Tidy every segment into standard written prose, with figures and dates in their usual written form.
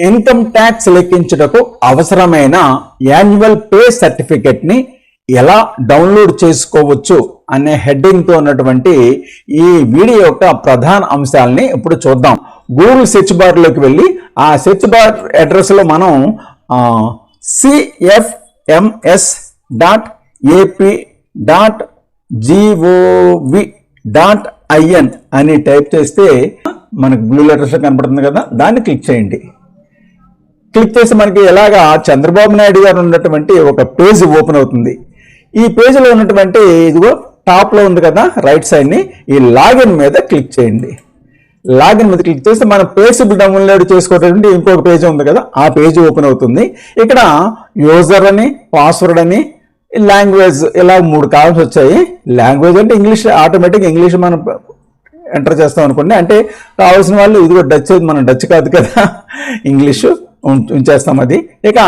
Income tax లెక్కించుటకు అవసరమైన annual pay certificate ని ఎలా డౌన్లోడ్ చేసుకోవచ్చు అనే హెడ్డింగ్ తో ఉన్నటువంటి ఈ వీడియో యొక్క ప్రధాన అంశాలని ఇప్పుడు చూద్దాం. గూగుల్ సెర్చ్ బార్ లోకి వెళ్ళి ఆ సెర్చ్ బార్ అడ్రస్ లో మనం cfms.ap.gov.in అని టైప్ చేస్తే మనకు బ్లూ లెటర్స్ కనపడుతుంది కదా, దాన్ని క్లిక్ చేయండి. క్లిక్ చేసి మనకి ఎలాగా చంద్రబాబు నాయుడు గారు ఉన్నటువంటి ఒక పేజ్ ఓపెన్ అవుతుంది. ఈ పేజీలో ఉన్నటువంటి ఇదిగో టాప్ లో ఉంది కదా రైట్ సైడ్ ని, ఈ లాగిన్ మీద క్లిక్ చేయండి. లాగిన్ మీద క్లిక్ చేస్తే మనం పేజ్ డౌన్లోడ్ చేసుకోవడానికి ఇంకొక పేజ్ ఉంది కదా, ఆ పేజ్ ఓపెన్ అవుతుంది. ఇక్కడ యూజర్ అని, పాస్వర్డ్ అని, లాంగ్వేజ్ ఇలా 3 కాలమ్స్ వచ్చాయి. లాంగ్వేజ్ అంటే ఇంగ్లీష్, ఆటోమేటిక్ ఇంగ్లీష్ మనం ఎంటర్ చేస్తాం అనుకోండి. అంటే కావాల్సిన వాళ్ళు ఇదిగో డచ్, మనం డచ్ కాదు కదా, ఇంగ్లీషు ఉంచేస్తాం అది. ఇక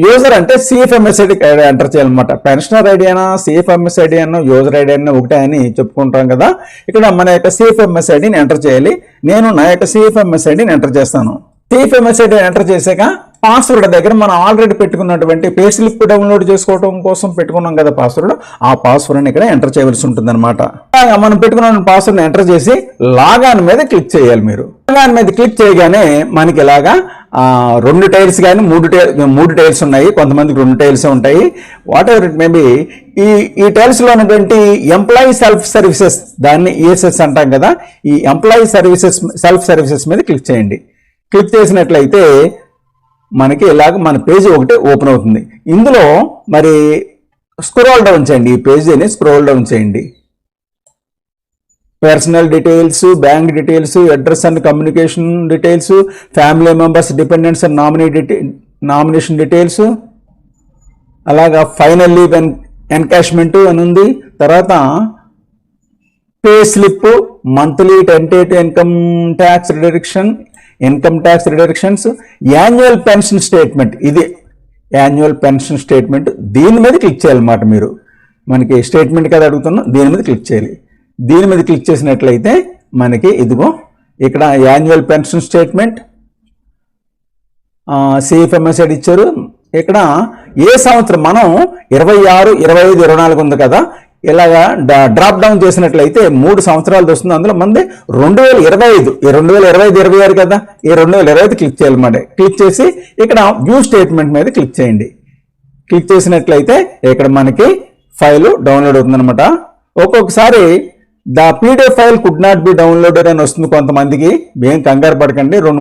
యూజర్ అంటే సిఎఫ్ఎంఎస్ ఐడి ఎంటర్ చేయాలన్నమాట. పెన్షనర్ ఐడి అయినా సిఎఫ్ఎంఎస్ ఐడి అయినా యూజర్ ఐడి అయినా ఒకటే అని చెప్పుకుంటాం కదా. ఇక్కడ మన యొక్క సిఎఫ్ఎంఎస్ ఐడిని ఎంటర్ చేయాలి. నేను నా యొక్క సిఎఫ్ఎంఎస్ ఐడిని ఎంటర్ చేస్తాను. సిఎఫ్ఎంఎస్ ఐడి ఎంటర్ చేశాక పాస్వర్డ్ దగ్గర మనం ఆల్రెడీ పెట్టుకున్నటువంటి పే స్లిప్ డౌన్లోడ్ చేసుకోవడం కోసం పెట్టుకున్నాం కదా పాస్వర్డ్, ఆ పాస్వర్డ్ని ఇక్కడ ఎంటర్ చేయవలసి ఉంటుంది అనమాట. మనం పెట్టుకున్న పాస్వర్డ్ని ఎంటర్ చేసి లాగాన్ మీద క్లిక్ చేయాలి. మీరు లాగాన్ మీద క్లిక్ చేయగానే మనకి ఇలాగా 2 టైల్స్ కానీ 3 టైల్స్ ఉన్నాయి, కొంతమందికి 2 టైల్స్ ఉంటాయి. వాట్ ఎవర్ ఇట్ మేబీ ఈ టైల్స్ లో ఉన్నటువంటి ఎంప్లాయీ సెల్ఫ్ సర్వీసెస్, దాన్ని ఈఎస్ఎస్ అంటాం కదా, ఈ ఎంప్లాయీ సెల్ఫ్ సర్వీసెస్ మీద క్లిక్ చేయండి. క్లిక్ చేసినట్లయితే మనకి ఇలాగ మన పేజీ ఒకటి ఓపెన్ అవుతుంది. ఇందులో మరి స్క్రోల్ డౌన్ చేయండి, ఈ పేజీని స్క్రోల్ డౌన్ చేయండి. Personal details, bank details, address and communication details, family members, dependents and nomination details, అలాగా ఫైనల్ లీవ్ అండ్ ఎన్కాష్మెంట్ అని ఉంది. తర్వాత pay slip, monthly tentative income tax reductions, annual pension statement, ఇది annual pension statement. దీని మీద click చేయాలన్నమాట. మీరు మనకి స్టేట్మెంట్ కదా అడుగుతున్నాం, దీని మీద క్లిక్ చేయాలి. దీని మీద క్లిక్ చేసినట్లయితే మనకి ఇదిగో ఇక్కడ annual pension statement, CFMS ID ఇచ్చారు. ఇక్కడ ఏ సంవత్సరం మనం 26, 25, 24 ఉంది కదా, ఇలాగా డ్రాప్ డౌన్ చేసినట్లయితే 3 సంవత్సరాలు వస్తుంది. అందులో మంది 2025, 26 కదా, ఈ 2025 క్లిక్ చేయాలన్నమాట. క్లిక్ చేసి ఇక్కడ వ్యూ స్టేట్మెంట్ మీద క్లిక్ చేయండి. క్లిక్ చేసినట్లయితే ఇక్కడ మనకి ఫైల్ డౌన్లోడ్ అవుతుంది అనమాట. ఒక్కొక్కసారి the PDF file could not be downloaded అని వస్తుంది కొంతమందికి, ఏం కంగారు పడకండి.